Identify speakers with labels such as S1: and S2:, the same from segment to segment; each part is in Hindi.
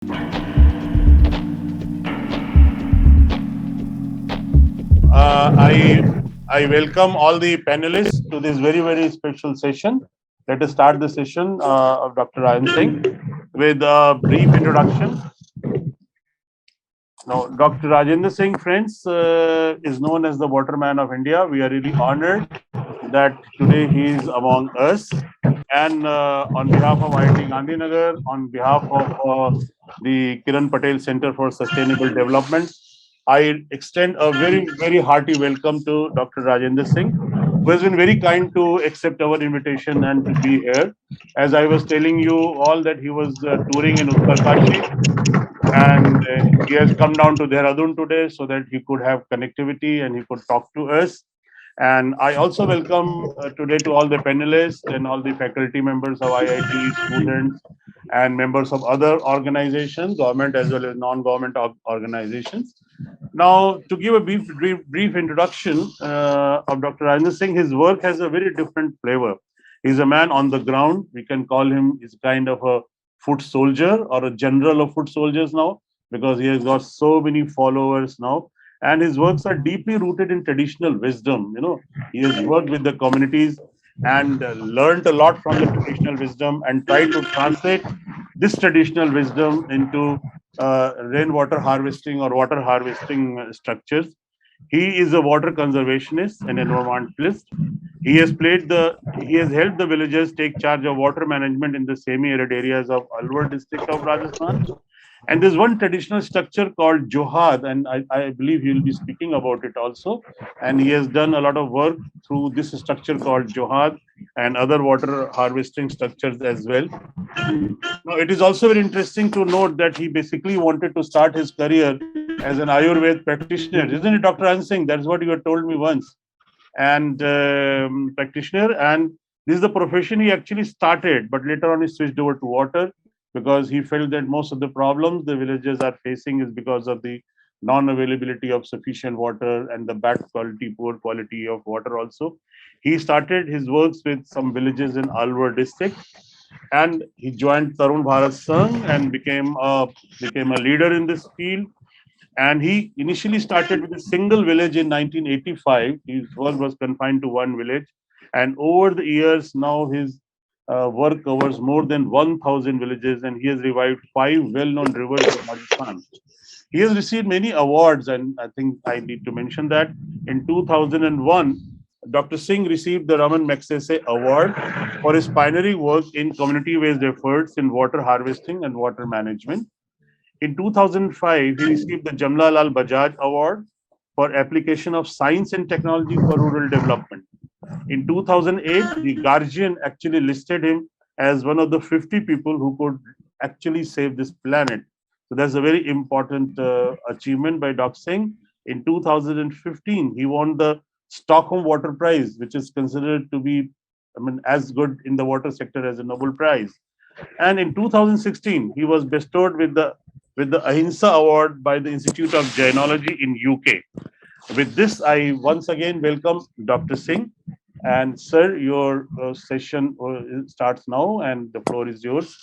S1: I welcome all the panelists to this very special session. Let us start the session of Dr. Ryan Singh with a brief introduction. Now, Dr. Rajendra Singh, friends, is known as the Waterman of India. We are really honored that today he is among us. And on behalf of IIT Gandhinagar, on behalf of the Kiran Patel Center for Sustainable Development, I extend a very hearty welcome to Dr. Rajendra Singh, who has been very kind to accept our invitation and to be here. As I was telling you all that he was touring in Uttarkashi, and he has come down to Dehradun today so that he could have connectivity and he could talk to us. And I also welcome today to all the panelists and all the faculty members of IIT, students, and members of other organizations, government as well as non-government organizations. Now, to give a brief introduction of Dr. Rajendra Singh, his work has a very different flavor. He's a man on the ground. We can call him, he's kind of a foot soldier or a general of foot soldiers now, because he has got so many followers now. And his works are deeply rooted in traditional wisdom. He has worked with the communities and learned a lot from the traditional wisdom and tried to translate this traditional wisdom into rainwater harvesting or water harvesting structures. He is a water conservationist and environmentalist. He has helped the villagers take charge of water management in the semi-arid areas of Alwar district of Rajasthan. And there's one traditional structure called Johad, and I believe he will be speaking about it also. And he has done a lot of work through this structure called Johad and other water harvesting structures as well. Now, it is also very interesting to note that he basically wanted to start his career as an Ayurved practitioner, isn't it, Dr. Ansing? That's what you had told me once. And practitioner, and this is the profession he actually started, but later on he switched over to water because he felt that most of the problems the villagers are facing is because of the non-availability of sufficient water and the bad quality, poor quality of water also. He started his works with some villages in Alwar district, and he joined Tarun Bharat Sangh and became a leader in this field. And he initially started with a single village in 1985. His work was confined to one village, and over the years now his work covers more than 1,000 villages, and he has revived 5 well-known rivers of Rajasthan. He has received many awards, and I think I need to mention that in 2001, Dr. Singh received the Raman Magsaysay Award for his pioneering work in community-based efforts in water harvesting and water management. In 2005, he received the Jamnalal Bajaj Award for application of science and technology for rural development. In 2008, the Guardian actually listed him as one of the 50 people who could actually save this planet. So that's a very important achievement by Dr. Singh. In 2015, he won the Stockholm Water Prize, which is considered to be, as good in the water sector as a Nobel Prize. And in 2016, he was bestowed with the Ahimsa Award by the Institute of Jainology in UK. With this, I once again welcome Dr. Singh. And sir, your session starts now, and the floor is yours.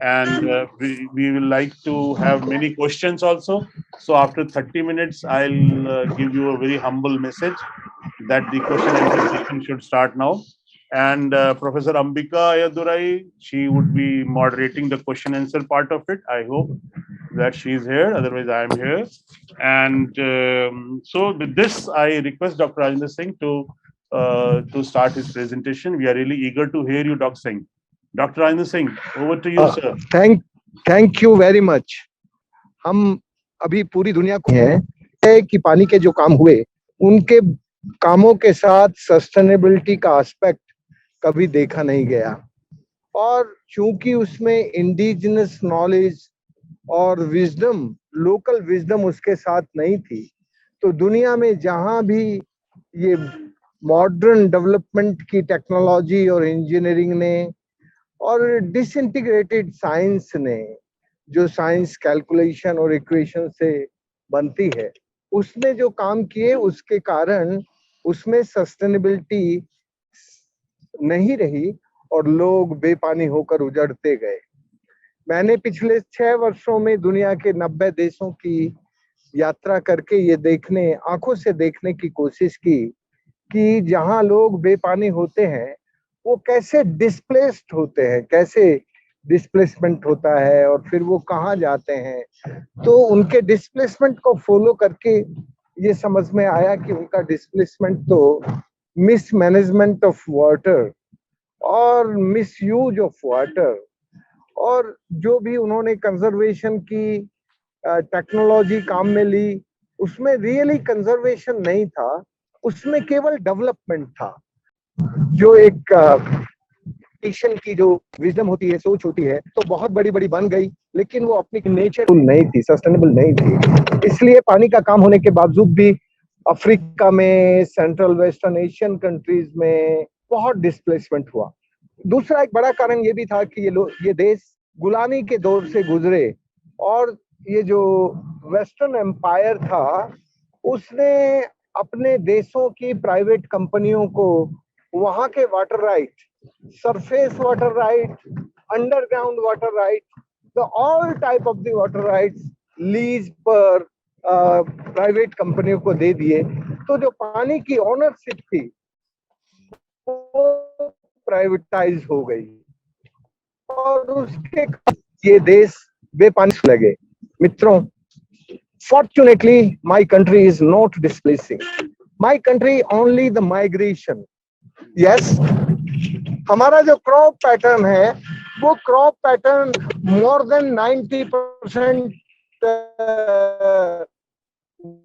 S1: And we will like to have many questions also. So after 30 minutes, I'll give you a very humble message that the question answer session should start now. And Professor Ambika Ayadurai, she would be moderating the question answer part of it. I hope that she is here. Otherwise, I am here. And so with this, I request Dr. Rajendra Singh to start his presentation. We are really eager to hear you, Dr. Singh. Dr. Rajendra Singh, over to you, sir.
S2: Thank you very much. हम अभी पूरी दुनिया को है कि पानी के जो काम हुए उनके कामों के साथ सस्टेनेबिलिटी का एस्पेक्ट कभी देखा नहीं गया, और चूंकि उसमें इंडिजिनस नॉलेज और विजडम, लोकल विजडम उसके साथ नहीं थी, तो दुनिया में जहां भी ये मॉडर्न डेवलपमेंट की टेक्नोलॉजी और इंजीनियरिंग ने और डिसइंटीग्रेटेड साइंस ने, जो साइंस कैलकुलेशन और इक्वेशन से बनती है, उसने जो काम किए उसके कारण उसमें सस्टेनेबिलिटी नहीं रही और लोग बेपानी होकर उजड़ते गए। मैंने पिछले 6 वर्षों में दुनिया के 90 देशों की यात्रा करके ये देखने, आंखों से देखने की कोशिश की कि जहां लोग बेपानी होते हैं वो कैसे डिस्प्लेस्ड होते हैं, कैसे डिस्प्लेसमेंट होता है और फिर वो कहाँ जाते हैं। तो उनके डिस्प्लेसमेंट को फॉलो करके ये समझ में आया कि उनका डिस्प्लेसमेंट तो मिसमैनेजमेंट ऑफ वाटर और मिसयूज ऑफ वाटर, और जो भी उन्होंने कंजर्वेशन की टेक्नोलॉजी काम में ली, उसमें रियली कंजर्वेशन नहीं था, उसमें केवल डेवलपमेंट था। जो एक नेशन की जो विजडम होती है, सोच होती है, तो बहुत बड़ी बड़ी बन गई, लेकिन वो अपनी नेचर नहीं थी, सस्टेनेबल नहीं थी। इसलिए पानी का काम होने के बावजूद भी अफ्रीका में, सेंट्रल वेस्टर्न एशियन कंट्रीज में बहुत डिस्प्लेसमेंट हुआ। दूसरा एक बड़ा कारण ये भी था कि ये देश गुलामी के दौर से गुजरे, और ये जो वेस्टर्न एम्पायर था उसने अपने देशों की प्राइवेट कंपनियों को वहां के water right, surface water right, underground water right, the all type of the water rights lease पर प्राइवेट कंपनियों को दे दिए। तो जो पानी की ओनरशिप थी वो प्राइवेटाइज हो गई और उसके ये देश बेपानी लगे। मित्रों, fortunately my country is not displacing, my country only the migration. Yes, हमारा जो क्रॉप पैटर्न है वो crop pattern more than 90%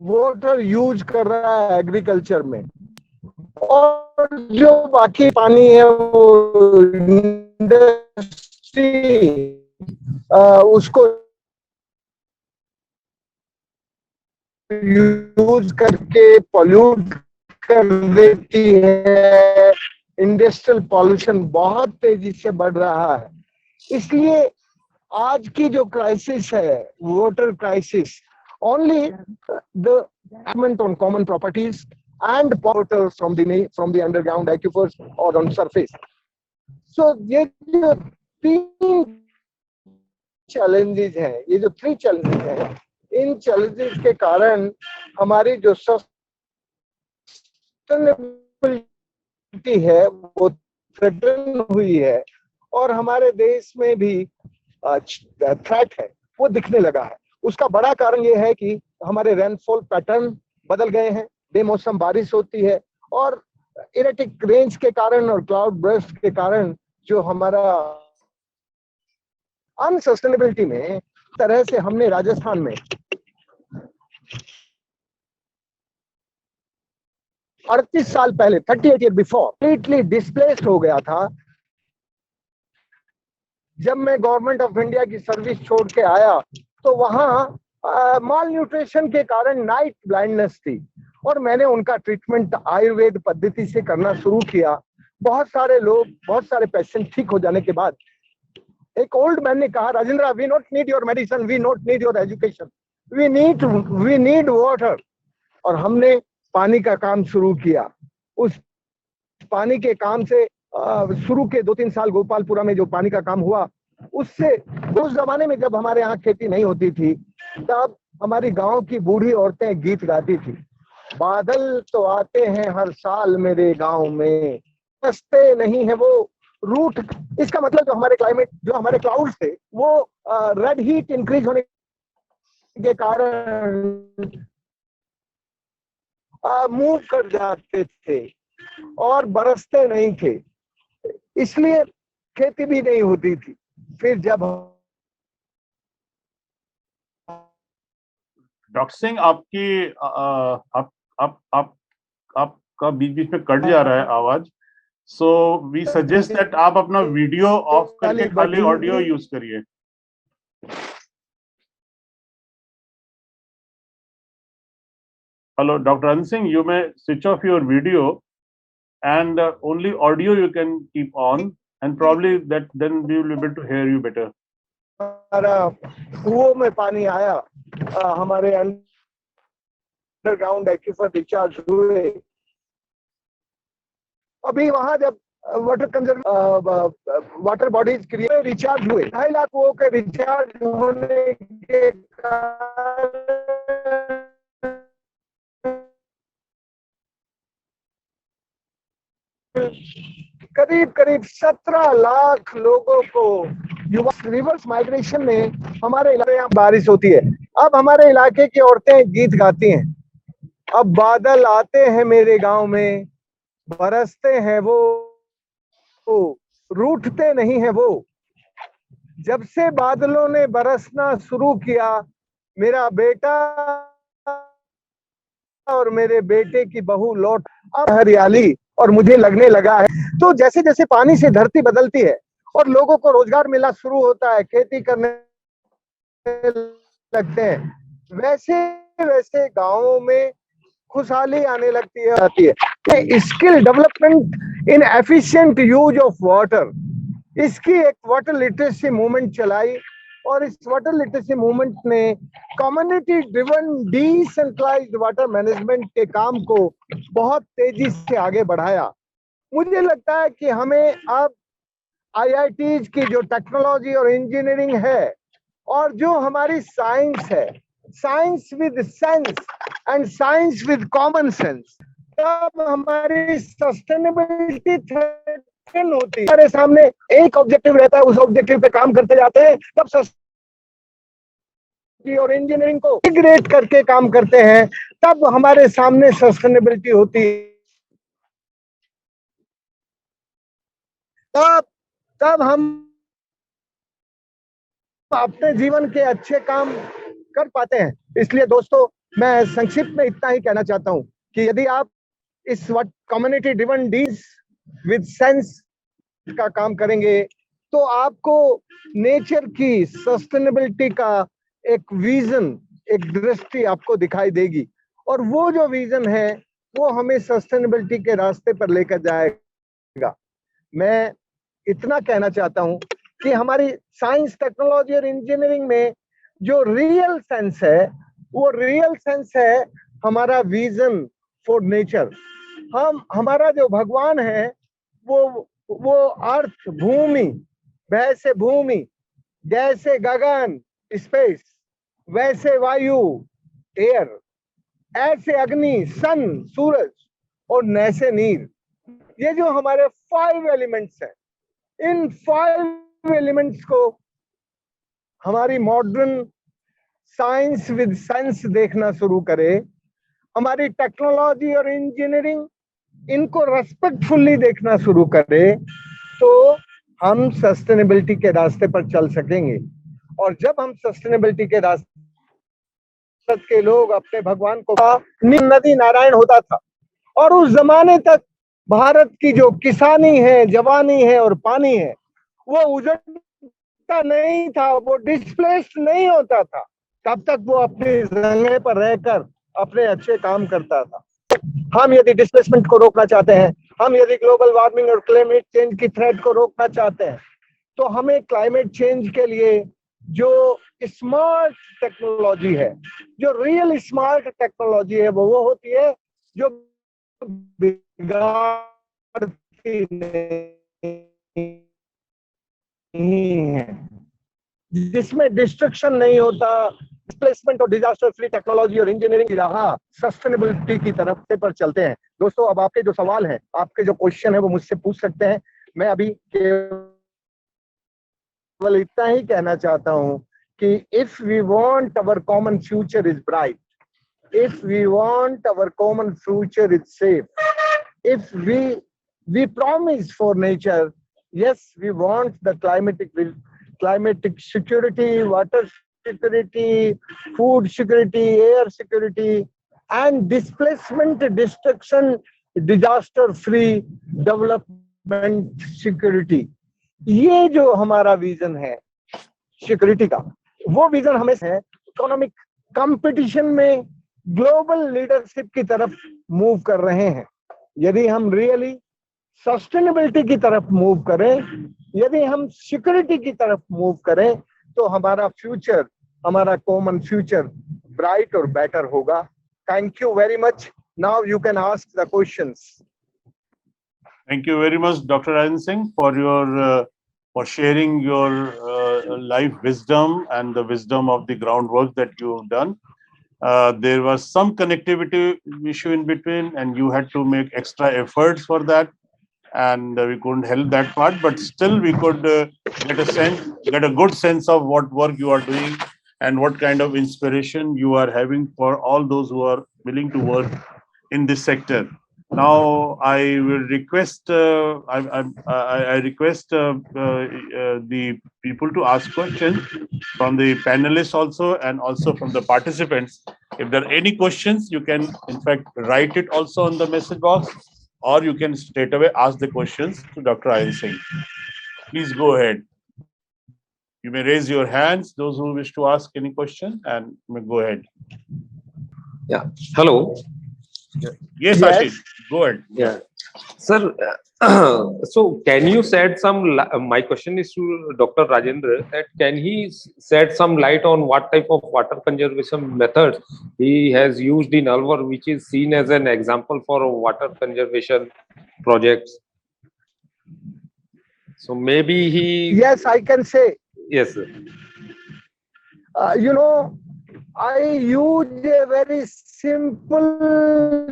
S2: water use कर रहा है एग्रीकल्चर में, और जो बाकी पानी है वो इंडस्ट्री उसको यूज करके पॉल्यूट कर देती है। इंडस्ट्रियल पॉल्यूशन बहुत तेजी से बढ़ रहा है। इसलिए आज की जो क्राइसिस है, water crisis, only the attachment on common properties and water from the underground aquifers और ऑन सरफेस। सो ये जो तीन चैलेंजेस हैं, ये जो 3 चैलेंजेस हैं, इन चैलेंजेस के कारण हमारी जो सस्टेनेबिलिटी है वो थ्रेटन हुई है, और हमारे देश में भी थ्रेट है वो दिखने लगा है। उसका बड़ा कारण ये है कि हमारे रेनफॉल पैटर्न बदल गए हैं, बेमौसम बारिश होती है, और इरेटिक रेंज के कारण और क्लाउड बर्स्ट के कारण जो हमारा अनसस्टेनेबिलिटी में तरह से हमने राजस्थान में 38 साल पहले 38 ईयर बिफोर कंप्लीटली डिस्प्लेस्ड हो गया था। जब मैं गवर्नमेंट ऑफ इंडिया की सर्विस छोड़ के आया तो वहां माल न्यूट्रिशन के कारण नाइट ब्लाइंडनेस थी, और मैंने उनका ट्रीटमेंट आयुर्वेद पद्धति से करना शुरू किया। बहुत सारे लोग, बहुत सारे पेशेंट ठीक हो जाने के बाद एक ओल्ड मैन ने कहा, Rajendra, we not need your medicine, we not need your education, we need water. और हमने पानी का काम शुरू किया। उस पानी के काम से शुरू के 2-3 साल गोपालपुरा में जो पानी का काम हुआ, उससे उस जमाने में जब हमारे यहाँ खेती नहीं होती थी तब हमारी गांव की बूढ़ी औरतें गीत गाती थी, बादल तो आते हैं हर साल मेरे गांव में, बसते नहीं है वो रूट। इसका मतलब जो हमारे क्लाइमेट, जो हमारे क्लाउड्स थे वो रेड हीट इंक्रीज होने के कारण मूव कर जाते थे और बरसते नहीं थे, इसलिए खेती भी नहीं होती थी। फिर जब
S1: डॉक्टर सिंह, आपकी आपका बीच बीच में कट जा रहा है आवाज, सो वी सजेस्ट दैट आप अपना वीडियो ऑफ करके खाली ऑडियो यूज करिए। Hello, Dr. Anand Singh, you may switch off your video and only audio you can keep on, and probably that then we will be able to hear you better.
S2: हमारा कुओं में पानी आया, हमारे अंडरग्राउंड एक्वीफर रिचार्ज हुए। अभी वहां जब water conserve water bodies create recharge हुए, 2.5 लाख लोगों के रिचार्ज होने के करीब करीब 17 लाख लोगों को युवा रिवर्स माइग्रेशन में हमारे इलाके यहाँ बारिश होती है। अब हमारे इलाके की औरतें गीत गाती हैं, अब बादल आते हैं मेरे गांव में, बरसते हैं वो रूठते नहीं है वो। जब से बादलों ने बरसना शुरू किया, मेरा बेटा और मेरे बेटे की बहू लौट, अब हरियाली और मुझे लगने लगा है। तो जैसे जैसे पानी से धरती बदलती है और लोगों को रोजगार मिलना शुरू होता है, खेती करने लगते हैं, वैसे वैसे गांवों में खुशहाली आने लगती है। Skill development in efficient use of water, इसकी एक वाटर लिटरेसी मूवमेंट चलाई और इस वाटर लिटरेसी मूवमेंट ने community driven decentralised water management के काम को बहुत तेजी से आगे बढ़ाया। मुझे लगता है कि हमें अब आईआईटीज की जो टेक्नोलॉजी और इंजीनियरिंग है और जो हमारी साइंस है, science with sense and science with common sense, तब हमारी सस्टेनेबिलिटी थ्रेटन होती है। हमारे सामने एक ऑब्जेक्टिव रहता है, उस ऑब्जेक्टिव पे काम करते जाते हैं, तब और इंजीनियरिंग को इंटीग्रेट करके काम करते हैं, तब हमारे सामने सस्टेनेबिलिटी होती है। तब हम अपने जीवन के अच्छे काम कर पाते हैं। इसलिए दोस्तों, मैं संक्षिप्त में इतना ही कहना चाहता हूं कि यदि आप इस कम्युनिटी ड्रिवन डीज विद सेंस का काम करेंगे तो आपको नेचर की सस्टेनेबिलिटी का एक विजन, एक दृष्टि आपको दिखाई देगी और वो जो विजन है वो हमें सस्टेनेबिलिटी के रास्ते पर लेकर जाएगा। मैं इतना कहना चाहता हूं कि हमारी साइंस, टेक्नोलॉजी और इंजीनियरिंग में जो रियल सेंस है, वो रियल सेंस है हमारा विजन फॉर नेचर। हमारा जो भगवान है वो अर्थ, भूमि, वैसे भूमि, जैसे गगन स्पेस, वैसे वायु एयर, ऐसे अग्नि सन सूरज और नैसे नीर। ये जो हमारे 5 एलिमेंट्स हैं, इन 5 एलिमेंट्स को हमारी मॉडर्न साइंस विद सेंस देखना शुरू करे, हमारी टेक्नोलॉजी और इंजीनियरिंग इनको रेस्पेक्टफुली देखना शुरू करे, तो हम सस्टेनेबिलिटी के रास्ते पर चल सकेंगे। और जब हम सस्टेनेबिलिटी के रास्ते के लोग अपने भगवान को, नदी नारायण होता था और उस जमाने तक भारत की जो किसानी है, जवानी है और पानी है, वो उजड़ता नहीं था, वो डिस्प्लेस्ड नहीं होता था। तब तक वो अपनी जगह पर रहकर अपने अच्छे काम करता था। हम यदि डिस्प्लेसमेंट को रोकना चाहते हैं, हम यदि ग्लोबल वार्मिंग और क्लाइमेट चेंज की थ्रेट को रोकना चाहते हैं, तो हमें क्लाइमेट चेंज के लिए जो स्मार्ट टेक्नोलॉजी है, जो रियल स्मार्ट टेक्नोलॉजी है, वो होती है जो बिगाड़ती नहीं है, जिसमें डिस्ट्रक्शन नहीं होता, डिस्प्लेसमेंट और डिजास्टर फ्री टेक्नोलॉजी और इंजीनियरिंग की राह सस्टेनेबिलिटी की तरफ से पर चलते हैं। दोस्तों, अब आपके जो सवाल हैं, आपके जो क्वेश्चन है, वो मुझसे पूछ सकते हैं। मैं अभी केवल इतना ही कहना चाहता हूं कि if we want our common future is bright, if we want our common future is safe, if we promise for nature, yes, we want the climatic security, water security, food security, air security, and displacement, destruction, disaster free development security। ये जो हमारा विजन है सिक्योरिटी का, वो विजन हमें है इकोनॉमिक कंपटीशन में ग्लोबल लीडरशिप की तरफ मूव कर रहे हैं। यदि हम रियली सस्टेनेबिलिटी की तरफ मूव करें, यदि हम सिक्योरिटी की तरफ मूव करें, तो हमारा फ्यूचर, हमारा कॉमन फ्यूचर ब्राइट और बेटर होगा। Thank you very much. Now you can ask the questions.
S1: Thank you very much, Dr. Rajan Singh, for your for sharing your life wisdom and the wisdom of the groundwork that you've done. There was some connectivity issue in between, and you had to make extra efforts for that, and we couldn't help that part. But still, we could get a good sense of what work you are doing and what kind of inspiration you are having for all those who are willing to work in this sector. Now, I will request I request the people to ask questions from the panelists also and also from the participants. If there are any questions, you can in fact write it also on the message box, or you can straight away ask the questions to Dr. Ayan Singh. Please go ahead. You may raise your hands, those who wish to ask any question, and you may go ahead.
S3: Yeah. Hello.
S1: Yes,
S2: Yes.
S1: Ashish, go ahead.
S3: Yeah. Sir, so can you shed some my question is to Dr. Rajendra, that can he shed some light on what type of water conservation methods he has used in Alwar, which is seen as an example for water conservation projects? So maybe he.
S2: Yes, I can say.
S3: Yes, sir.
S2: You know, I use a very simple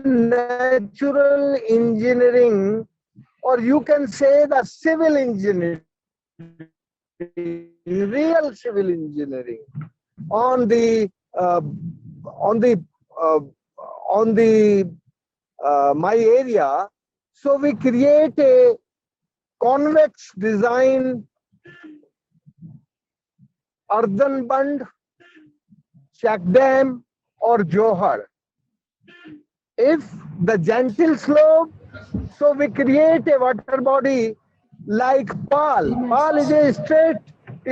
S2: natural engineering, or you can say the civil engineering, real civil engineering on the my area. So we create a convex design earthen bund, check dam, or johar. If the gentle slope, so we create a water body like Pal. Pal is a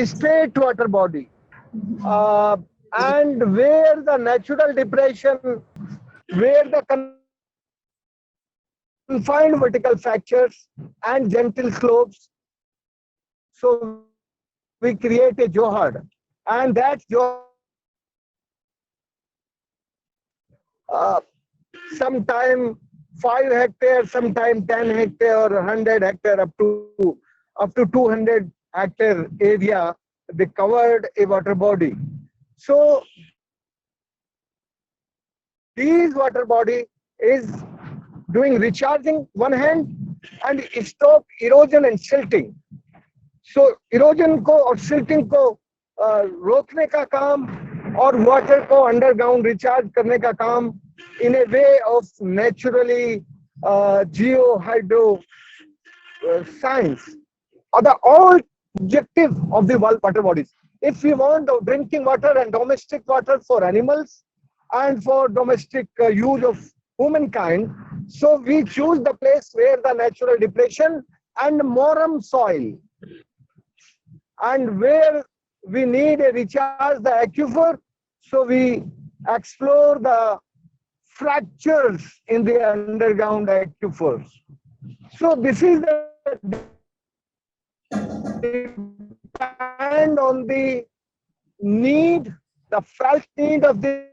S2: straight water body. And where the natural depression, where the confined vertical fractures and gentle slopes, so we create a johar. And that johar, sometime 5 hectares, sometime 10 hectare or 100 hectare, up to 200 hectare area, they covered a water body. So these water body is doing recharging one hand and stop erosion and silting. So erosion को और silting को रोकने का काम और water को underground recharge करने का काम in a way of naturally geohydro science are the all objective of the water bodies. If we want drinking water and domestic water for animals and for domestic use of humankind, so we choose the place where the natural depression and moram soil, and where we need a recharge the aquifer, so we explore the fractures in the underground aquifers. So this is the depend on the need, the felt need of the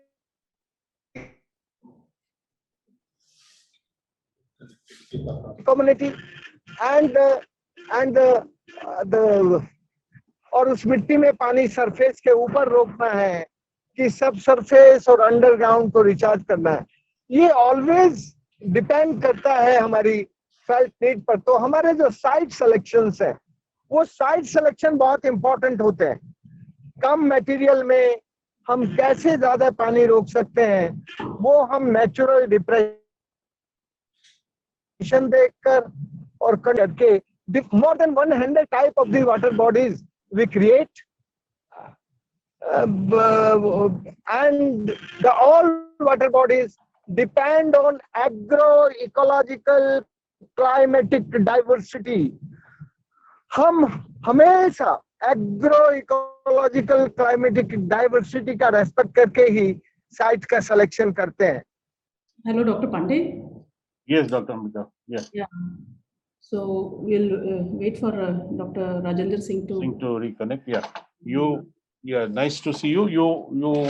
S2: community, and the और उस मिट्टी में पानी सरफेस के ऊपर रोकना है कि सब सरफेस और अंडरग्राउंड को रिचार्ज करना है. ये ऑलवेज डिपेंड करता है हमारी फेल्ट नीड पर. तो हमारे जो साइट सिलेक्शंस है, वो साइट सिलेक्शन बहुत इंपॉर्टेंट होते हैं. कम मटेरियल में हम कैसे ज्यादा पानी रोक सकते हैं, वो हम नेचुरल डिप्रेशन देखकर और करके more than 100 type of the water bodies we create, and the all water bodies depend on agroecological climatic diversity. हम हमेशा agroecological climatic diversity का रेस्पेक्ट करके ही साइट का सिलेक्शन करते हैं.
S4: Hello, Dr. Pandey.
S1: Yes, Dr. Amrita. Yes.
S4: Yeah. So we'll wait for Dr. Rajendra Singh to
S1: Reconnect. Yeah. You Yeah, nice to see you. You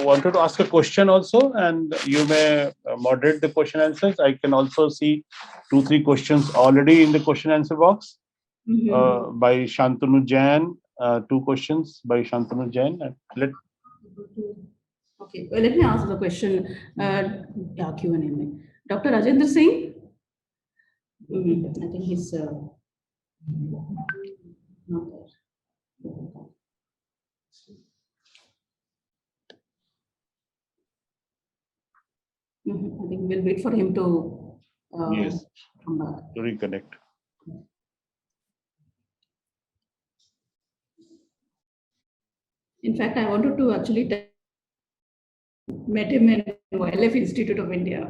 S1: wanted to ask a question also, and you may moderate the question answers. I can also see 2-3 questions already in the question answer box by Shantanu Jain. 2 questions by Shantanu Jain.
S4: Okay, well, let me ask the question. Yeah, Q&A में. Dr. Rajendra Singh? I think he's not there. I think we'll wait for him to
S1: Yes,
S4: come back.
S1: to reconnect.
S4: In fact, I wanted to actually met him in Wildlife Institute of India.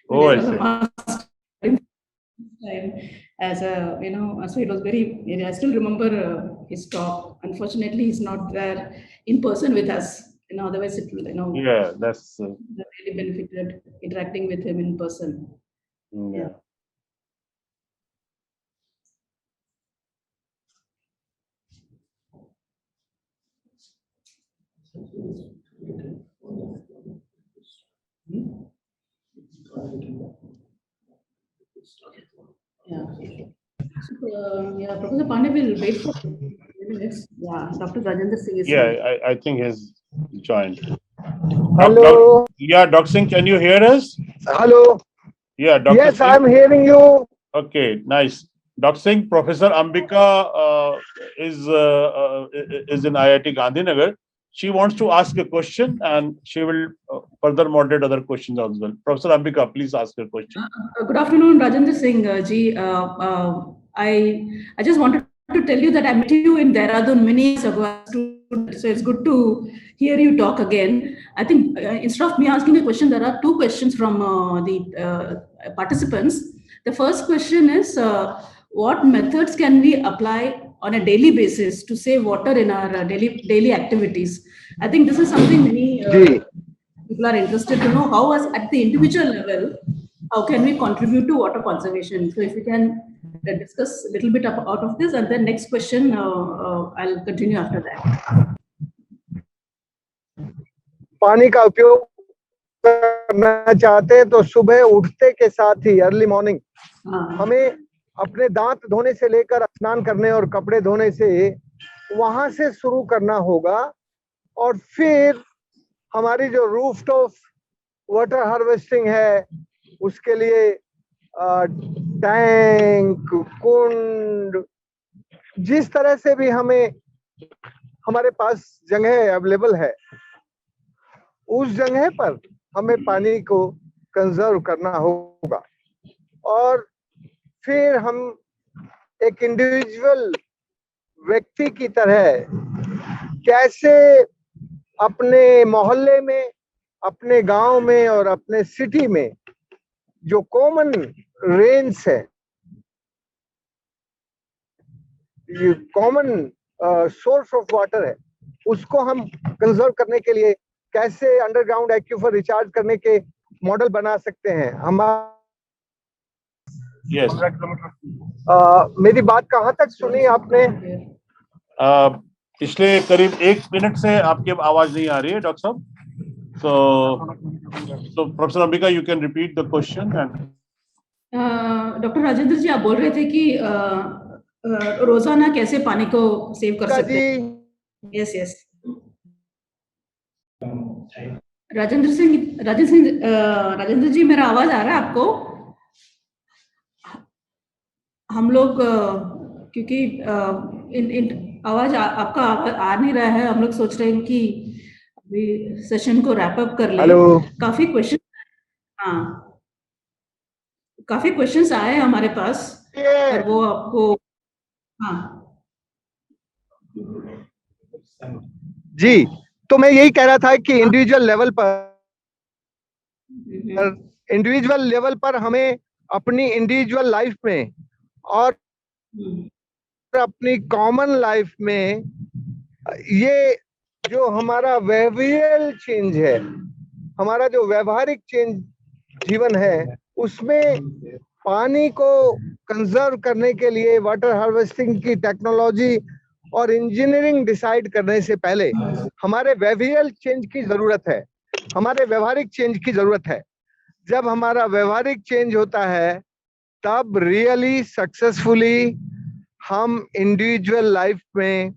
S1: Oh, I
S4: There was a
S1: see.
S4: master time as a, so it was very, I still remember his talk. Unfortunately, he's not there in person with us. Otherwise it will,
S1: Yeah, that's
S4: that really benefited interacting with him in person.
S1: yeah.
S4: Yeah. So, yeah, Professor Pandey will wait for minutes. Yeah, Dr. Rajendra Singh is
S1: Yeah,
S4: here.
S1: I think he's joined.
S2: Hello.
S1: Yeah, Dr. Singh, can you hear us?
S2: Hello.
S1: Yeah, Dr.
S2: Yes,
S1: Singh.
S2: I'm hearing you.
S1: Okay, nice. Dr. Singh, Professor Ambika is in IIT Gandhinagar. She wants to ask a question and she will further moderate other questions as well. Professor Ambika, please ask your question.
S4: Good afternoon, Rajendra Singh ji. I just wanted to tell you that I met you in Dehradun many years ago, so it's good to hear you talk again. I think instead of me asking a question, there are 2 questions from the participants. The first question is, what methods can we apply on a daily basis to save water in our daily activities? I think this is something many people are interested to know how, as at the individual level, how can we contribute to water conservation. So if we can discuss a little bit out of this, and then next question, I'll continue after that.
S2: पानी का उपयोग करना चाहते हैं तो सुबह उठते के साथ ही अर्ली मॉर्निंग हमें अपने दांत धोने से लेकर स्नान करने और कपड़े धोने से वहां से शुरू करना होगा, और फिर हमारी जो रूफटॉप वाटर हार्वेस्टिंग है उसके लिए टैंक, कुंड, जिस तरह से भी हमारे पास जगह अवेलेबल है उस जगह पर हमें पानी को कंजर्व करना होगा। और फिर हम एक इंडिविजुअल व्यक्ति की तरह कैसे अपने मोहल्ले में, अपने गांव में और अपने सिटी में जो कॉमन रेंज है, कॉमन सोर्स ऑफ वाटर है, उसको हम कंजर्व करने के लिए कैसे अंडरग्राउंड एक्यूफर रिचार्ज करने के मॉडल बना सकते हैं।
S1: Yes.
S2: मेरी बात कहाँ तक सुनी आपने?
S1: पिछले करीब 1 मिनट से आपकी आवाज नहीं आ रही है डॉक्टर साहब। So Professor Ambika, you can repeat the question.
S4: Doctor Rajendra ji, आप बोल रहे थे कि रोजाना कैसे पानी को सेव कर सकते हैं। Yes yes. राजेंद्र जी, मेरा आवाज आ रहा है आपको? हम लोग क्योंकि आवाज आपका आ नहीं रहा है, हम लोग सोच रहे हैं कि अभी सेशन को रैप अप कर लें। काफी क्वेश्चंस आए हमारे पास और वो आपको
S2: जी, तो मैं यही कह रहा था कि इंडिविजुअल लेवल पर हमें अपनी इंडिविजुअल लाइफ में और अपनी कॉमन लाइफ में ये जो हमारा बिहेवियरल चेंज है, हमारा जो व्यवहारिक चेंज जीवन है, उसमें पानी को कंजर्व करने के लिए वाटर हार्वेस्टिंग की टेक्नोलॉजी और इंजीनियरिंग डिसाइड करने से पहले हमारे बिहेवियरल चेंज की जरूरत है, हमारे व्यवहारिक चेंज की जरूरत है। जब हमारा व्यवहारिक चेंज होता है तब रियली सक्सेसफुली हम इंडिविजुअल लाइफ में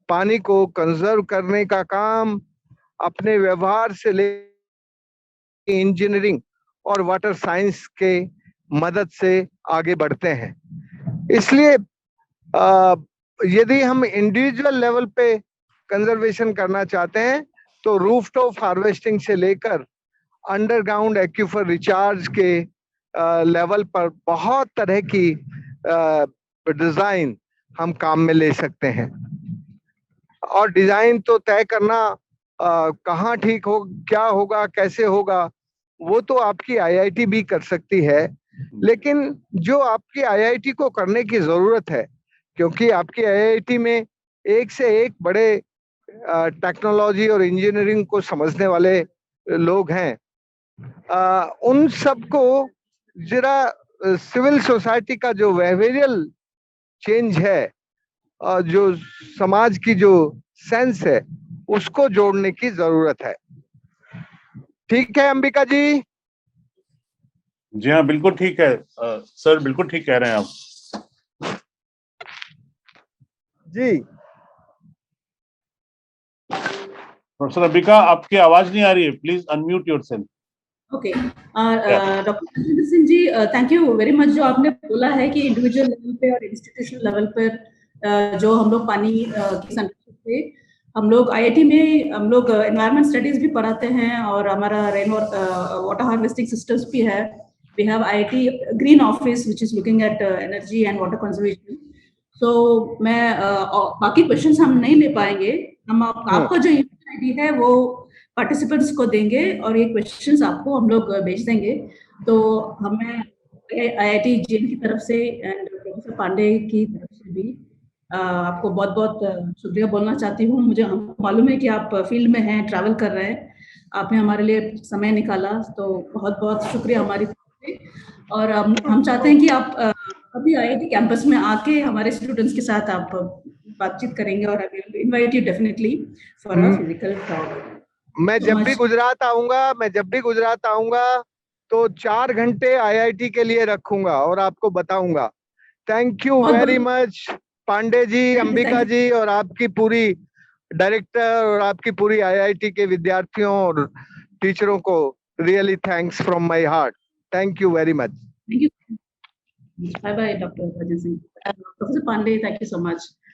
S2: पानी को कंजर्व करने का काम अपने व्यवहार से ले इंजीनियरिंग और वाटर साइंस के मदद से आगे बढ़ते हैं। इसलिए यदि हम इंडिविजुअल लेवल पे कंजर्वेशन करना चाहते हैं तो रूफटॉप हार्वेस्टिंग से लेकर अंडरग्राउंड एक्यूफर रिचार्ज के लेवल पर बहुत तरह की डिजाइन हम काम में ले सकते हैं। और डिजाइन तो तय करना कहाँ ठीक हो, क्या होगा, कैसे होगा, वो तो आपकी आईआईटी भी कर सकती है, लेकिन जो आपकी आईआईटी को करने की जरूरत है, क्योंकि आपकी आईआईटी में एक से एक बड़े टेक्नोलॉजी और इंजीनियरिंग को समझने वाले लोग हैं, उन सबको जरा सिविल सोसाइटी का जो बिहेवियरल चेंज है, जो समाज की जो सेंस है, उसको जोड़ने की जरूरत है। ठीक है अंबिका जी?
S1: जी हाँ, बिल्कुल ठीक है सर, बिल्कुल ठीक कह रहे हैं आप
S2: जी।
S1: प्रोफेसर अंबिका, आपकी आवाज नहीं आ रही है, please unmute yourself.
S4: Okay, doctor Rajendra Singh ji, thank you very much. जो आपने बोला है कि इंडिविजुअल लेवल पे और इंस्टीट्यूशनल लेवल पर जो हम लोग पानी की संरक्षण पे, हम लोग आईआईटी में हम लोग एनवायरमेंट स्टडीज भी पढ़ाते हैं और हमारा रेन वाटर हार्वेस्टिंग सिस्टम्स भी है। We have IIT green office which is looking at energy and water conservation. So मैं बाकी क्वेश्चंस हम नहीं ले पाएंगे, हम आपका जो ईमेल आईडी है वो पार्टिसिपेंट्स को देंगे और ये क्वेश्चंस आपको हम लोग भेज देंगे। तो हमें आईआईटी जेन की तरफ से एंड प्रोफेसर पांडे की तरफ से भी आपको बहुत बहुत शुक्रिया बोलना चाहती हूँ। मुझे मालूम है कि आप फील्ड में हैं, ट्रैवल कर रहे हैं, आपने हमारे लिए समय निकाला, तो बहुत बहुत शुक्रिया हमारी तरफ से। और हम चाहते हैं कि आप अभी आईआईटी कैंपस में आके हमारे स्टूडेंट्स के साथ आप बातचीत करेंगे और I will invite you definitely for a physical talk.
S2: मैं जब भी गुजरात आऊंगा तो 4 घंटे आईआईटी के लिए रखूंगा और आपको बताऊंगा। Thank you very much Pandey ji, Ambika ji, और आपकी पूरी डायरेक्टर और आपकी पूरी आईआईटी के विद्यार्थियों और टीचरों को really thanks from my heart. Thank you very much.
S4: Thank you. Bye bye, Dr. Rajan Singh. Professor Pandey, thank you so much.